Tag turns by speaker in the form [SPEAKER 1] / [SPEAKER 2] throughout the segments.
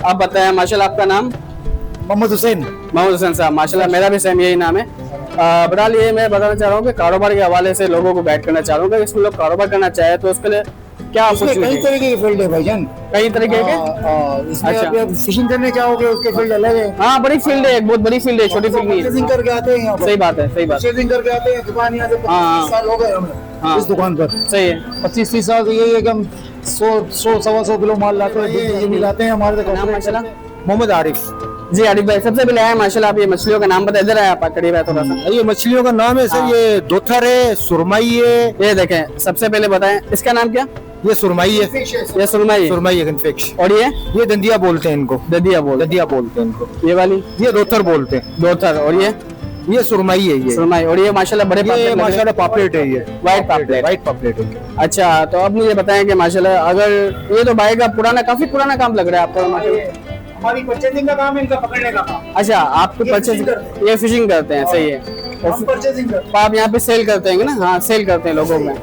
[SPEAKER 1] आप बताएं, माशाल्लाह आपका नाम?
[SPEAKER 2] मोहम्मद हुसैन।
[SPEAKER 1] मोहम्मद हुसैन साहब, माशाल्लाह मेरा भी सेम यही नाम है। बहरहाल ये मैं बताना चाह रहा हूँ कि कारोबार के हवाले से लोगों को गाइड करना चाह रहा हूँ कि इसमें लोग कारोबार करना चाहे तो उसके लिए क्या
[SPEAKER 2] इसमें कई
[SPEAKER 1] अपॉर्चुनिटी?
[SPEAKER 2] तरीके के फील्ड है भाईजान।
[SPEAKER 1] कई तरीके के?
[SPEAKER 2] इसमें
[SPEAKER 1] अच्छा।
[SPEAKER 2] आप फिशिंग करने चाहोगे उसके फील्ड अलग है।
[SPEAKER 1] हाँ, बड़ी फील्ड है, एक बहुत बड़ी फील्ड है, छोटी फील्ड नहीं है।
[SPEAKER 2] परचेजिंग करके आते हैं यहाँ पर।
[SPEAKER 1] सही बात है, सही बात है।
[SPEAKER 2] परचेजिंग करके आते हैं दुकान यहाँ से 25 साल हो गए हमें इस दुकान पर।
[SPEAKER 1] सही है।
[SPEAKER 2] 25-30 साल से यही है कि हम 100-125 किलो माल लाते हैं, ये मिलाते हैं हमारे
[SPEAKER 1] नाम माशाल्लाह?
[SPEAKER 2] मोहम्मद आरिफ।
[SPEAKER 1] जी आरिफ भाई, सबसे पहले आए माशाल्लाह, आप ये मछलियों का नाम बताए, इधर आए आप, करीब है थोड़ा सा।
[SPEAKER 2] ये मछलियों का नाम है सर, ये दोथर है, सुरमई है।
[SPEAKER 1] ये देखें, सबसे पहले बताएं इसका नाम क्या?
[SPEAKER 2] ये सुरमई है,
[SPEAKER 1] ये सुरमई है।
[SPEAKER 2] सुरमई है फिश।
[SPEAKER 1] और
[SPEAKER 2] ये दंदिया बोलते हैं इनको,
[SPEAKER 1] ददिया बोल,
[SPEAKER 2] दंदिया बोलते हैं इनको।
[SPEAKER 1] ये वाली
[SPEAKER 2] ये दोथर बोलते हैं।
[SPEAKER 1] दोथर। और
[SPEAKER 2] ये सुरमई है, ये
[SPEAKER 1] सुरमई। और ये माशाल्लाह बड़े
[SPEAKER 2] ये
[SPEAKER 1] पापलेट लग रहे हैं।
[SPEAKER 2] माशाल्लाह पापलेट है, ये
[SPEAKER 1] व्हाइट पापलेट।
[SPEAKER 2] व्हाइट पापलेट है।
[SPEAKER 1] अच्छा, तो अब मुझे बताएं कि माशाल्लाह अगर ये तो भाई का पुराना, काफी पुराना काम लग रहा है आपका माशाल्लाह।
[SPEAKER 2] हमारी परचेजिंग का काम है, इनका पकड़ने का काम।
[SPEAKER 1] अच्छा, आप
[SPEAKER 2] ये
[SPEAKER 1] परचेज,
[SPEAKER 2] fishing करते हैं।
[SPEAKER 1] ये फिशिंग करते हैं, सही है।
[SPEAKER 2] हम परचेजिंग करते हैं।
[SPEAKER 1] तो आप यहाँ पे सेल करते हैं ना? हाँ, सेल करते हैं लोगों में।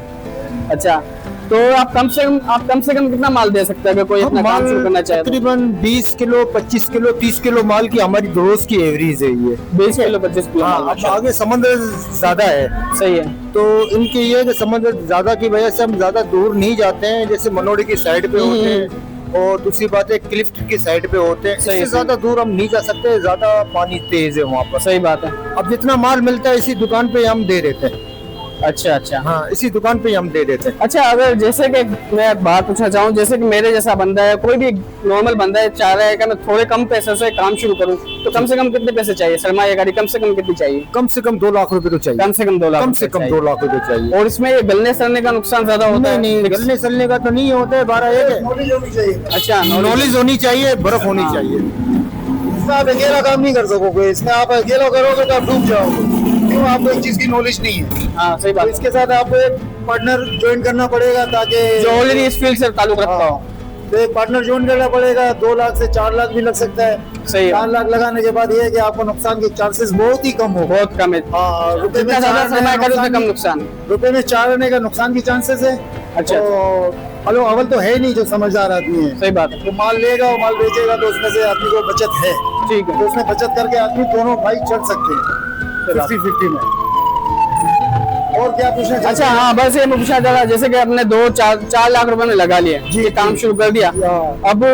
[SPEAKER 1] अच्छा, तो आप कम से कम कितना माल दे सकते हैं अगर कोई अपना काम शुरू करना चाहे तो?
[SPEAKER 2] तकरीबन 20 किलो, 25 किलो, 30 किलो माल की हमारी रोज की एवरेज है ये।
[SPEAKER 1] 20 किलो 25 किलो
[SPEAKER 2] हाँ,
[SPEAKER 1] माल,
[SPEAKER 2] अब आगे समंदर ज्यादा है
[SPEAKER 1] सही है।
[SPEAKER 2] तो इनके ये कि समंदर ज्यादा की वजह से हम ज्यादा दूर नहीं जाते हैं, जैसे मनोड़ी की साइड पे होते हैं और दूसरी बात है क्लिफ्ट की साइड पे होते हैं।
[SPEAKER 1] सही
[SPEAKER 2] इससे
[SPEAKER 1] है।
[SPEAKER 2] ज्यादा दूर हम नहीं जा सकते, ज्यादा पानी तेज है वहाँ पर।
[SPEAKER 1] सही बात है।
[SPEAKER 2] अब जितना माल मिलता है इसी दुकान पे हम दे देते हैं।
[SPEAKER 1] अच्छा अच्छा।
[SPEAKER 2] हाँ, इसी दुकान पे हम दे देते हैं।
[SPEAKER 1] अच्छा, अगर जैसे कि मैं बात पूछना चाहूँ, जैसे कि मेरे जैसा बंदा है, कोई भी नॉर्मल बंदा है, चाह रहा है कि मैं थोड़े कम पैसे से काम शुरू करूँ, तो कम से कम कितने पैसे चाहिए? सरमायाकारी कम से कम कितनी चाहिए?
[SPEAKER 2] कम से कम 2 लाख रुपए तो चाहिए।
[SPEAKER 1] कम से कम 2 लाख?
[SPEAKER 2] कम से कम 2 लाख रुपए चाहिए।
[SPEAKER 1] और इसमें ये गलने सड़ने का नुकसान ज्यादा होता है?
[SPEAKER 2] नहीं, गलने सलने का तो नहीं होता है, 12 एक है।
[SPEAKER 1] अच्छा,
[SPEAKER 2] नॉलेज होनी चाहिए, बर्फ होनी चाहिए। इसमें आप अकेला काम नहीं कर सकोगे, इसमें आप अकेला करोगे तो आप डूब जाओगे, क्यों? आपको एक चीज की नॉलेज नहीं है।
[SPEAKER 1] हाँ, सही बात
[SPEAKER 2] तो
[SPEAKER 1] है।
[SPEAKER 2] इसके साथ आपको एक पार्टनर ज्वाइन करना पड़ेगा ताकि
[SPEAKER 1] जो ऑलरेडी इस फील्ड से ताल्लुक रखता हो।
[SPEAKER 2] तो एक पार्टनर ज्वाइन करना पड़ेगा। 2 लाख से 4 लाख भी लग सकता है।
[SPEAKER 1] सही है।
[SPEAKER 2] 4 लाख लगाने के बाद ये है कि आपको नुकसान के चांसेस बहुत ही कम हो।
[SPEAKER 1] बहुत कम है।
[SPEAKER 2] हाँ, रुपए में
[SPEAKER 1] जितना ज्यादा
[SPEAKER 2] 4
[SPEAKER 1] सरमायाकारी उतना कम नुकसान।
[SPEAKER 2] रुपए में 4 आने का नुकसान की चांसेस है।
[SPEAKER 1] अच्छा।
[SPEAKER 2] हेलो, अवल तो है ही नहीं जो समझदार आदमी है।
[SPEAKER 1] सही बात है।
[SPEAKER 2] तो माल लेगा और माल बेचेगा तो उसमें से आदमी को बचत है।
[SPEAKER 1] ठीक है।
[SPEAKER 2] तो उसमें बचत करके आदमी दोनों भाई चढ़ सकते हैं 50-50 में। और क्या पूछना चाहते
[SPEAKER 1] अच्छा,
[SPEAKER 2] हैं?
[SPEAKER 1] हाँ, बस ये मैं पूछना चाह रहा, जैसे कि आपने 4 लाख रुपए में लगा लिए,
[SPEAKER 2] जी,
[SPEAKER 1] ये काम
[SPEAKER 2] जी।
[SPEAKER 1] शुरू कर दिया। अब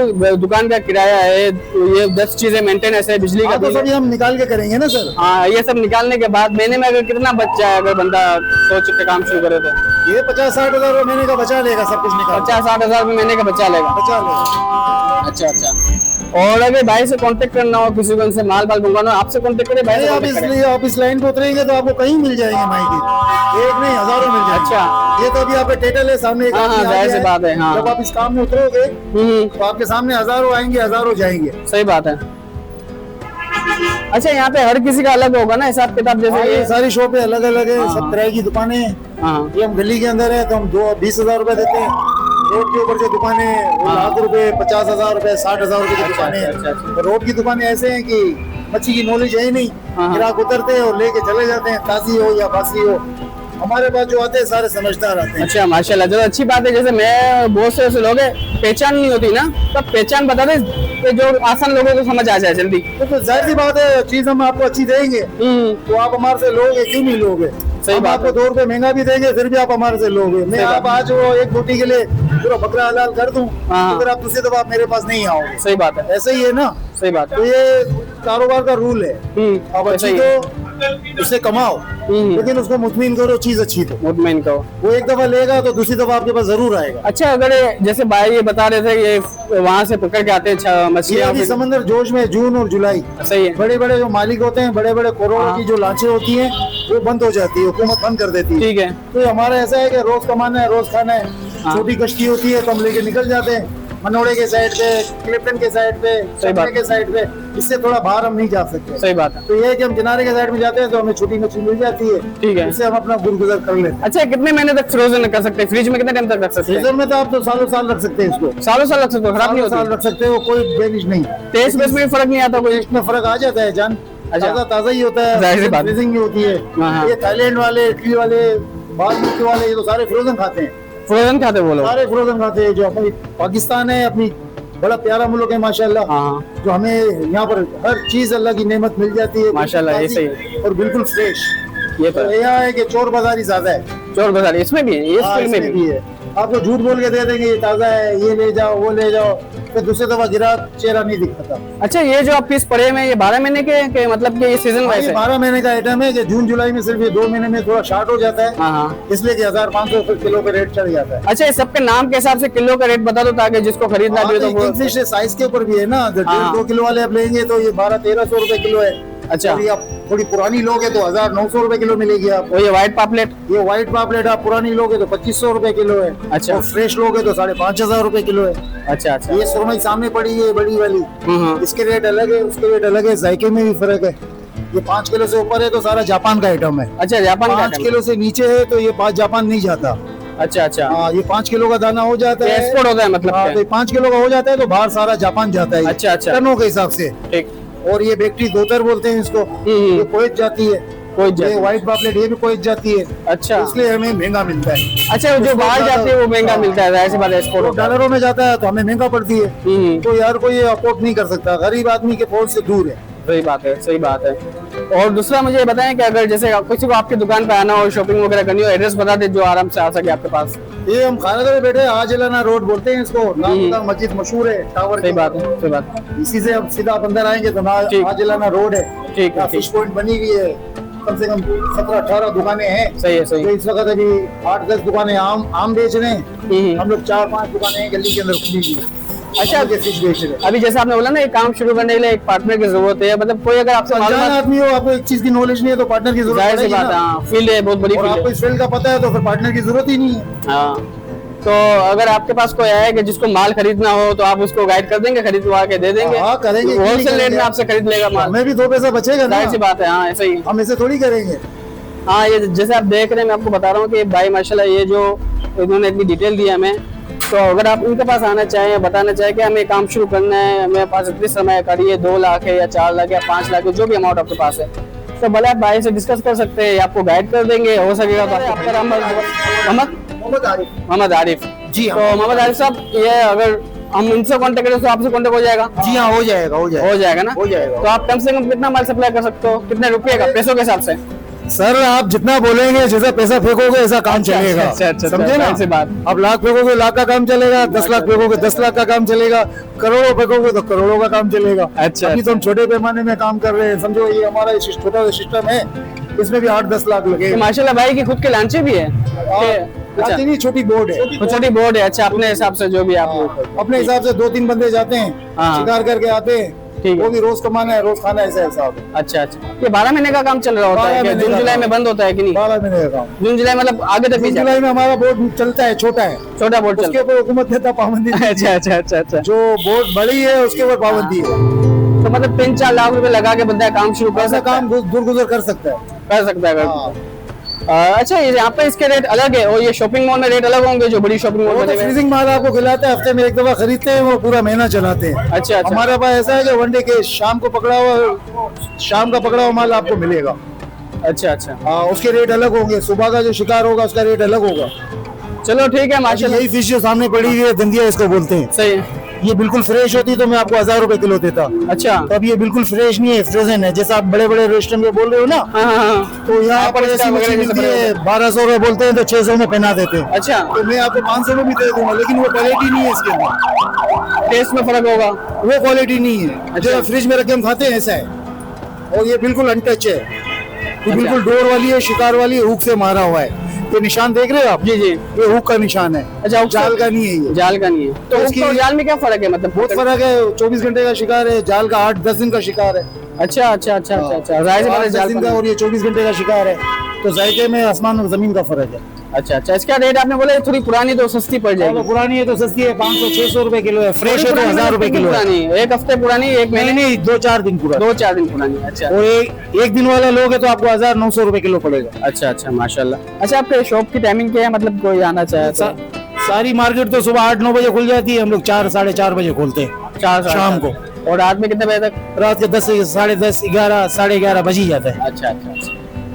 [SPEAKER 1] दुकान का किराया है, ये 10 चीजें मेंटेनेंस है, बिजली का
[SPEAKER 2] हाँ, तो
[SPEAKER 1] बिल
[SPEAKER 2] सभी
[SPEAKER 1] है।
[SPEAKER 2] हम निकाल के करेंगे ना सर।
[SPEAKER 1] हाँ, ये सब निकालने के बाद महीने में अगर कितना बच जाए, अगर बंदा सोच के काम शुरू करे तो?
[SPEAKER 2] ये 50-60 हजार रुपये महीने का बचा लेगा, सब कुछ निकाल
[SPEAKER 1] 50-60 हजार रुपये महीने का बचा लेगा।
[SPEAKER 2] बचा लेगा।
[SPEAKER 1] अच्छा अच्छा। और अगर भाई से कांटेक्ट करना हो, किसी को इनसे माल मंगवाना हो, आपसे कांटेक्ट करें, भाई से
[SPEAKER 2] आप
[SPEAKER 1] कांटेक्ट करें।
[SPEAKER 2] इसलिए आप इस लाइन पे उतरेंगे तो आपको कहीं मिल जाएंगे माई की, एक नहीं हजारों मिल जाएंगे।
[SPEAKER 1] अच्छा।
[SPEAKER 2] ये तो अभी आपका टाइटल है सामने, एक
[SPEAKER 1] हाँ,
[SPEAKER 2] आदमी
[SPEAKER 1] हाँ,
[SPEAKER 2] आ
[SPEAKER 1] जाहिर
[SPEAKER 2] गया
[SPEAKER 1] सी
[SPEAKER 2] है।
[SPEAKER 1] बात है, हाँ।
[SPEAKER 2] जब आप इस काम में उतरोगे तो आपके सामने हजारों आएंगे, हजारों जाएंगे।
[SPEAKER 1] सही बात है। अच्छा, यहाँ पे हर किसी का अलग होगा ना हिसाब किताब?
[SPEAKER 2] हाँ,
[SPEAKER 1] जैसे
[SPEAKER 2] ये सारी शॉपें अलग अलग है,
[SPEAKER 1] हाँ।
[SPEAKER 2] सब तरह की दुकानें हैं।
[SPEAKER 1] हाँ,
[SPEAKER 2] ये हम गली के अंदर है तो हम 20 हजार रुपए देते हैं। रोड के ऊपर जो दुकानें हैं वो
[SPEAKER 1] हाँ।
[SPEAKER 2] लाख रुपए, 50 हजार रुपए, 60 हजार रुपए की
[SPEAKER 1] अच्छा,
[SPEAKER 2] दुकानें हैं।
[SPEAKER 1] अच्छा, अच्छा।
[SPEAKER 2] तो रोड की दुकानें ऐसे हैं कि मच्छी की नॉलेज है ही नहीं,
[SPEAKER 1] हाँ, हाँ।
[SPEAKER 2] ग्राहक उतरते हैं और लेके चले जाते हैं, ताजी हो या बासी हो। हमारे पास जो आते हैं सारे समझदार आते हैं।
[SPEAKER 1] अच्छा, माशाल्लाह, चलो अच्छी बात है। जैसे मैं बहुत से ऐसे लोग हैं, पहचान नहीं होती ना, तब पहचान बता दे कि जो आसान लोगों को समझ आ जाए जल्दी।
[SPEAKER 2] तो जाहिर सी बात है, चीज हम आपको अच्छी देंगे तो आप हमारे से लोगे, क्यों नहीं लोगे?
[SPEAKER 1] सही
[SPEAKER 2] हम
[SPEAKER 1] बात
[SPEAKER 2] आपको
[SPEAKER 1] है।
[SPEAKER 2] 2 रुपए महंगा भी देंगे फिर भी आप हमारे से लोगे। मैं
[SPEAKER 1] सही
[SPEAKER 2] आप
[SPEAKER 1] बात
[SPEAKER 2] आज वो एक रोटी के लिए पूरा बकरा हलाल कर दूं
[SPEAKER 1] हाँ।
[SPEAKER 2] तो फिर आप दूसरी दफा आप मेरे पास नहीं आओगे।
[SPEAKER 1] सही बात है।
[SPEAKER 2] ऐसे ही है ना,
[SPEAKER 1] सही बात है।
[SPEAKER 2] तो ये कारोबार का रूल है। आप
[SPEAKER 1] ऐसा
[SPEAKER 2] अच्छी
[SPEAKER 1] ही
[SPEAKER 2] दो, उससे कमाओ, लेकिन उसको मुतमिन करो, चीज अच्छी दो।
[SPEAKER 1] मुतमईन कहो।
[SPEAKER 2] वो एक दफा लेगा तो दूसरी दफा आपके पास जरूर आएगा।
[SPEAKER 1] अच्छा, अगर जैसे भाई ये बता रहे थे ये वहाँ से पकड़ के आते हैं
[SPEAKER 2] ये
[SPEAKER 1] मछलियाँ,
[SPEAKER 2] अभी समंदर जोश में जून और जुलाई,
[SPEAKER 1] सही है।
[SPEAKER 2] बड़े बड़े जो मालिक होते हैं, बड़े बड़े करोड़ों
[SPEAKER 1] हाँ।
[SPEAKER 2] की जो लांचें होती हैं वो बंद हो जाती है, हुकूमत बंद कर देती है।
[SPEAKER 1] ठीक है।
[SPEAKER 2] तो हमारा ऐसा है कि रोज कमाना है, रोज खाना है।
[SPEAKER 1] हाँ।
[SPEAKER 2] छोटी कश्ती होती है तो हम लेके निकल जाते हैं मनोड़े के साइड पे, क्लिफ्टन के साइड पे,
[SPEAKER 1] सही बात।
[SPEAKER 2] चपड़े के साइड पे। इससे थोड़ा बाहर हम नहीं जा सकते।
[SPEAKER 1] सही बात है।
[SPEAKER 2] तो ये है कि हम किनारे के साइड में जाते हैं तो हमें छोटी मछली मिल जाती है,
[SPEAKER 1] ठीक है।
[SPEAKER 2] इससे हम अपना गुजर कर लेते हैं।
[SPEAKER 1] अच्छा, कितने महीने तक फ्रोजन कर सकते हैं? फ्रिज में कितने टाइम तक रख सकते हैं?
[SPEAKER 2] सीजन में तो आप तो सालों साल रख सकते हैं इसको,
[SPEAKER 1] सालों साल रख सकते हो, खराब नहीं
[SPEAKER 2] सालों साल
[SPEAKER 1] होती?
[SPEAKER 2] रख सकते हो, कोई बेनिश नहीं।
[SPEAKER 1] टेस्ट बेस में भी फर्क नहीं आता कोई?
[SPEAKER 2] टेस्ट में फर्क आ जाता है जान,
[SPEAKER 1] अच्छा।
[SPEAKER 2] ताजा ताजा ही होता है,
[SPEAKER 1] जाहिर सी बात है।
[SPEAKER 2] फ्रीजिंग नहीं होती है।
[SPEAKER 1] हाँ, हाँ।
[SPEAKER 2] ये थाईलैंड वाले, इटली वाले, बाल मुल्क वाले, ये तो सारे फ्रोजन खाते हैं,
[SPEAKER 1] फ्रोजन खाते बोलो?
[SPEAKER 2] सारे फ्रोजन खाते हैं। जो अपनी पाकिस्तान है, अपनी बड़ा प्यारा मुल्क है माशाल्लाह।
[SPEAKER 1] हाँ
[SPEAKER 2] जो हमें यहाँ पर हर चीज अल्लाह की नेमत मिल जाती है
[SPEAKER 1] माशाल्लाह, ये सही
[SPEAKER 2] ताज़ी और बिल्कुल फ्रेश।
[SPEAKER 1] ये तो
[SPEAKER 2] तो यहाँ है कि चोर बाजारी ज्यादा है।
[SPEAKER 1] चोर बाजार इसमें भी है, ये
[SPEAKER 2] हाँ,
[SPEAKER 1] स्कूल में
[SPEAKER 2] इसमें
[SPEAKER 1] भी
[SPEAKER 2] भी है। आपको झूठ बोल के दे देंगे ये ताजा है, ये ले जाओ वो ले जाओ, फिर दूसरी दफा गिरा चेहरा नहीं दिखता।
[SPEAKER 1] अच्छा, ये जो आप पीस पड़े में ये 12 महीने के मतलब कि ये सीजन वाइज
[SPEAKER 2] ये
[SPEAKER 1] है?
[SPEAKER 2] 12 महीने का आइटम है कि जून जुलाई में सिर्फ ये 2 महीने में थोड़ा शार्ट हो जाता है,
[SPEAKER 1] हाँ हाँ।
[SPEAKER 2] इसलिए कि 1500 किलो पे रेट चढ़ जाता है।
[SPEAKER 1] अच्छा, ये सबके नाम के हिसाब से किलो का रेट बता दो ताकि जिसको खरीदना भी हो तो वो।
[SPEAKER 2] किंगफिश साइज के ऊपर भी है ना, जो
[SPEAKER 1] हाँ।
[SPEAKER 2] 1.5-2 किलो वाले आप लेंगे तो ये 1200-1300 रुपए किलो है।
[SPEAKER 1] अच्छा।
[SPEAKER 2] और ये आप थोड़ी पुरानी लोगे तो 1900 रुपए किलो मिलेगी आपको।
[SPEAKER 1] वो ये व्हाइट पापलेट?
[SPEAKER 2] ये व्हाइट पापलेट आप पुरानी लोगे तो 2500 रुपए किलो है।
[SPEAKER 1] अच्छा।
[SPEAKER 2] और फ्रेश लोगे तो 5500 रुपए किलो है।
[SPEAKER 1] अच्छा अच्छा।
[SPEAKER 2] ये सुरमई सामने पड़ी है बड़ी वाली, इसके रेट अलग है, उसके रेट अलग है, जायके में भी फर्क है। ये 5 किलो से ऊपर है तो सारा जापान का आइटम है।
[SPEAKER 1] अच्छा, जापान का
[SPEAKER 2] 5 किलो से नीचे है तो ये 5 जापान नहीं जाता।
[SPEAKER 1] अच्छा अच्छा,
[SPEAKER 2] हाँ, ये 5 किलो का दाना हो जाता है,
[SPEAKER 1] एक्सपोर्ट होता है मतलब
[SPEAKER 2] हाँ,
[SPEAKER 1] क्या?
[SPEAKER 2] तो ये 5 किलो का हो जाता है तो बाहर सारा जापान जाता है।
[SPEAKER 1] अच्छा अच्छा,
[SPEAKER 2] टनों के हिसाब से।
[SPEAKER 1] ठीक।
[SPEAKER 2] और ये बैक्टी दोतर बोलते हैं इसको, ये कोयत जाती है।
[SPEAKER 1] कोयत जाती
[SPEAKER 2] ये
[SPEAKER 1] है।
[SPEAKER 2] व्हाइट पापलेट ये भी कोयत जाती है।
[SPEAKER 1] अच्छा,
[SPEAKER 2] इसलिए हमें महंगा मिलता है।
[SPEAKER 1] अच्छा, जो बाहर जाती है वो महंगा मिलता है, जाहिर सी बात है, एक्सपोर्ट होता है।
[SPEAKER 2] डॉलरों में जाता है तो हमें महंगा पड़ती है। तो यार कोई अफोर्ड नहीं कर सकता, गरीब आदमी के पहुंच से दूर है।
[SPEAKER 1] सही बात है, सही बात है। और दूसरा मुझे ये बताएं कि अगर जैसे किसी को आपकी दुकान पे आना हो, शॉपिंग वगैरह करनी हो, एड्रेस बता दे जो आराम से आ सके आपके पास।
[SPEAKER 2] ये हम खाना में बैठे आजलाना रोड बोलते हैं इसको, नागदा मस्जिद मशहूर है टावर।
[SPEAKER 1] सही बात है, सही बात है।
[SPEAKER 2] इसी से हम सीधा आप अंदर आएंगे तो
[SPEAKER 1] ठीक।
[SPEAKER 2] आजलाना रोड है।
[SPEAKER 1] ठीक है,
[SPEAKER 2] फिश पॉइंट बनी हुई है, कम से कम 17-18 दुकानें हैं।
[SPEAKER 1] सही है, सही
[SPEAKER 2] तो इस वक्त अभी 8-10 दुकानें आम बेच रहे हैं। हम लोग 4-5 दुकानें गली के अंदर खुली हुई है।
[SPEAKER 1] अच्छा,
[SPEAKER 2] फिश बेच रहे हैं।
[SPEAKER 1] अभी जैसे आपने बोला ना ये काम शुरू करने के लिए एक पार्टनर की जरूरत है, मतलब कोई अगर आपसे
[SPEAKER 2] अनजान
[SPEAKER 1] मालूम,
[SPEAKER 2] आदमी हो, आपको एक चीज की नॉलेज नहीं है तो पार्टनर की जरूरत
[SPEAKER 1] जाहिर सी
[SPEAKER 2] पड़ेगी
[SPEAKER 1] बात है,
[SPEAKER 2] ना।
[SPEAKER 1] हाँ, फील्ड है, बहुत बड़ी
[SPEAKER 2] और
[SPEAKER 1] फील्ड
[SPEAKER 2] आपको
[SPEAKER 1] है।
[SPEAKER 2] इस फील्ड का पता है तो फिर पार्टनर की जरूरत ही नहीं है।
[SPEAKER 1] हाँ, तो अगर आपके पास कोई है कि जिसको माल खरीदना हो तो आप उसको गाइड कर देंगे, खरीदवा के दे देंगे?
[SPEAKER 2] हाँ, करेंगे।
[SPEAKER 1] होलसेल रेट में आपसे खरीद लेगा माल,
[SPEAKER 2] हमें भी 2 पैसा बचेगा ना।
[SPEAKER 1] जाहिर सी बात है। हाँ, ऐसे ही।
[SPEAKER 2] हम ऐसे थोड़ी करेंगे।
[SPEAKER 1] हाँ, ये जैसे आप देख रहे हैं, मैं आपको बता रहा हूँ कि भाई माशाल्लाह ये जो इन्होंने इतनी डिटेल दी हमें, तो अगर आप इनके पास आना चाहें, बताना चाहें कि हमें काम शुरू करना है, मेरे पास इतनी समय करिए, 2 लाख है या 4 लाख या 5 लाख है, जो भी अमाउंट आपके पास है, तो भले आप भाई से डिस्कस कर सकते हैं, आपको गाइड कर देंगे, हो सकेगा तो आपका नाम मोहम्मद आरिफ।
[SPEAKER 2] जी हाँ।
[SPEAKER 1] तो मोहम्मद आरिफ साहब, ये अगर हम इनसे कांटेक्ट करें तो आपसे कांटेक्ट हो जाएगा?
[SPEAKER 2] जी हाँ, हो जाएगा, हो जाएगा।
[SPEAKER 1] हो जाएगा ना?
[SPEAKER 2] हो जाएगा।
[SPEAKER 1] तो आप कम से कम कितना माल सप्लाई कर सकते हो, कितने रुपए का, पैसों के हिसाब से?
[SPEAKER 2] सर आप जितना बोलेंगे, जैसा पैसा फेंकोगे ऐसा काम चलेगा।
[SPEAKER 1] अच्छा,
[SPEAKER 2] समझे ना?
[SPEAKER 1] ऐसी बात।
[SPEAKER 2] आप लाख फेंकोगे लाख का काम चलेगा, 10 लाख फेंकोगे 10 लाख का काम चलेगा, करोड़ों फेंकोगे तो करोड़ों का काम चलेगा।
[SPEAKER 1] अच्छा,
[SPEAKER 2] अभी तो हम छोटे पैमाने में काम कर रहे हैं, समझो ये हमारा छोटा सिस्टम है, इसमें भी 8-10 लाख लगे।
[SPEAKER 1] तो माशाल्लाह भाई की खुद के लांचे भी है? अच्छा,
[SPEAKER 2] नहीं, छोटी बोर्ड है।
[SPEAKER 1] तो छोटी बोर्ड है। अच्छा, अपने हिसाब से जो भी आप
[SPEAKER 2] अपने हिसाब से 2-3 बंदे जाते हैं,
[SPEAKER 1] हाँ।
[SPEAKER 2] शिकार करके आते हैं,
[SPEAKER 1] ठीक है।
[SPEAKER 2] वो भी रोज कमाना है, रोज खाना है, ऐसा हिसाब है।
[SPEAKER 1] अच्छा अच्छा, ये 12 महीने का काम चल रहा होता है?
[SPEAKER 2] 12
[SPEAKER 1] क्या
[SPEAKER 2] महीने
[SPEAKER 1] जून
[SPEAKER 2] का
[SPEAKER 1] जुलाई
[SPEAKER 2] काम।
[SPEAKER 1] में बंद होता है कि नहीं?
[SPEAKER 2] 12 महीने का काम।
[SPEAKER 1] जून जुलाई मतलब आगे तक भी
[SPEAKER 2] जून
[SPEAKER 1] चलता
[SPEAKER 2] जुलाई में हमारा बोर्ड चलता है, छोटा है,
[SPEAKER 1] है? छोटा बोर्ड
[SPEAKER 2] उसके
[SPEAKER 1] चलता
[SPEAKER 2] ऊपर हुकूमत ने पाबंदी दी
[SPEAKER 1] है।
[SPEAKER 2] है।
[SPEAKER 1] अच्छा अच्छा अच्छा अच्छा,
[SPEAKER 2] जो बोर्ड बड़ी है उसके ऊपर पाबंदी है।
[SPEAKER 1] तो मतलब 3-4 लाख रुपए लगा के बंदा काम शुरू कर
[SPEAKER 2] ऐसा
[SPEAKER 1] सकता है?
[SPEAKER 2] काम दुरगुजर कर सकता है।
[SPEAKER 1] कर सकता है
[SPEAKER 2] हाँ।
[SPEAKER 1] अच्छा, ये यहाँ पे इसके रेट अलग है और ये शॉपिंग मॉल में रेट अलग होंगे, जो बड़ी शॉपिंग मॉल
[SPEAKER 2] वो तो
[SPEAKER 1] बने हुए हैं?
[SPEAKER 2] फ्रीजिंग माल आपको खिलाता है, हफ्ते में एक दफा खरीदते हैं, वो पूरा महीना चलाते हैं।
[SPEAKER 1] अच्छा अच्छा,
[SPEAKER 2] हमारे पास ऐसा है कि वनडे के शाम को पकड़ा हुआ, शाम का पकड़ा हुआ माल आपको मिलेगा।
[SPEAKER 1] अच्छा अच्छा,
[SPEAKER 2] हाँ, उसके रेट अलग होंगे, सुबह का जो शिकार होगा उसका रेट अलग होगा।
[SPEAKER 1] चलो ठीक है माशाल्लाह।
[SPEAKER 2] यही फिश जो सामने पड़ी हुई है, दंदिया इसको बोलते हैं,
[SPEAKER 1] सही है।
[SPEAKER 2] ये बिल्कुल फ्रेश होती तो मैं आपको 1000 रुपए किलो देता।
[SPEAKER 1] अच्छा,
[SPEAKER 2] तो अब ये बिल्कुल फ्रेश नहीं है, फ्रोजन है, जैसा आप बड़े बड़े रेस्टोरेंट में बोल रहे हो ना,
[SPEAKER 1] हाँ हाँ हाँ।
[SPEAKER 2] तो यहाँ पर ऐसी मछली मिलती है 1200 रुपए बोलते हैं तो 600 में पहना देते हैं।
[SPEAKER 1] अच्छा,
[SPEAKER 2] तो मैं आपको 500 में भी दे दूंगा, लेकिन वो क्वालिटी नहीं है इसके अंदर,
[SPEAKER 1] टेस्ट में फर्क होगा?
[SPEAKER 2] वो क्वालिटी नहीं है।
[SPEAKER 1] अच्छा।
[SPEAKER 2] जो फ्रिज में रख के हम खाते हैं ऐसा है, और ये बिल्कुल अनटच है, ये बिल्कुल डोर वाली है, शिकार वाली है, हुक से मारा हुआ है। ये निशान देख रहे हो आप?
[SPEAKER 1] जी जी,
[SPEAKER 2] ये हुक का निशान है।
[SPEAKER 1] अच्छा, हुक
[SPEAKER 2] जाल
[SPEAKER 1] से-
[SPEAKER 2] का नहीं है ये।
[SPEAKER 1] जाल का नहीं है। तो
[SPEAKER 2] उसकी-
[SPEAKER 1] उसको जाल में क्या फर्क है, मतलब
[SPEAKER 2] बहुत फर्क है, 24 घंटे का शिकार है, जाल का 8-10 दिन का शिकार है।
[SPEAKER 1] अच्छा अच्छा अच्छा अच्छा अच्छा, जाहिर सी बात है,
[SPEAKER 2] 8-10
[SPEAKER 1] जाल
[SPEAKER 2] दिन
[SPEAKER 1] का
[SPEAKER 2] का और ये 24 घंटे का शिकार है, तो जायके में आसमान और जमीन का फर्क है।
[SPEAKER 1] अच्छा अच्छा, इसका रेट आपने बोला ये थोड़ी पुरानी तो सस्ती पड़
[SPEAKER 2] और
[SPEAKER 1] जाएगी?
[SPEAKER 2] पुरानी है तो सस्ती है, 500-600 रुपए किलो है, फ्रेश है तो
[SPEAKER 1] पुरानी
[SPEAKER 2] 1000 रुपए किलो है।
[SPEAKER 1] पुरानी, एक हफ्ते पुरानी, एक
[SPEAKER 2] नहीं
[SPEAKER 1] महीने,
[SPEAKER 2] नहीं, 2-4 दिन पूरा।
[SPEAKER 1] 2-4 दिन पुरानी। अच्छा
[SPEAKER 2] और एक दिन वाला लोगे तो आपको 1900 रुपए किलो पड़ेगा।
[SPEAKER 1] अच्छा अच्छा, माशाल्लाह। अच्छा, आपके शॉप की टाइमिंग क्या है, मतलब कोई आना चाहे तो?
[SPEAKER 2] सारी मार्केट तो सुबह 8-9 बजे खुल जाती है, हम लोग 4-4:30 बजे खोलते हैं
[SPEAKER 1] 4
[SPEAKER 2] शाम को।
[SPEAKER 1] और रात में कितने बजे तक?
[SPEAKER 2] रात के 10 से 10:30, 11, 11:30 बज ही जाता है।
[SPEAKER 1] अच्छा अच्छा अच्छा,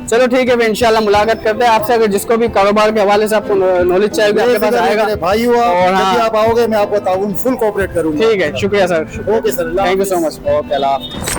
[SPEAKER 1] चलो ठीक है, फिर इंशाल्लाह मुलाकात करते हैं आपसे। अगर जिसको भी कारोबार के हवाले से आपको नॉलेज चाहिए आपके पास आएगा।
[SPEAKER 2] भाई हुआ,
[SPEAKER 1] और हाँ।
[SPEAKER 2] जब भी आप आओगे मैं आपको ताउन फुल कोऑपरेट करूंगा।
[SPEAKER 1] ठीक है, शुक्रिया sir.
[SPEAKER 2] Okay sir,
[SPEAKER 1] thank you so much. Okay, अल्लाह हाफ़िज़।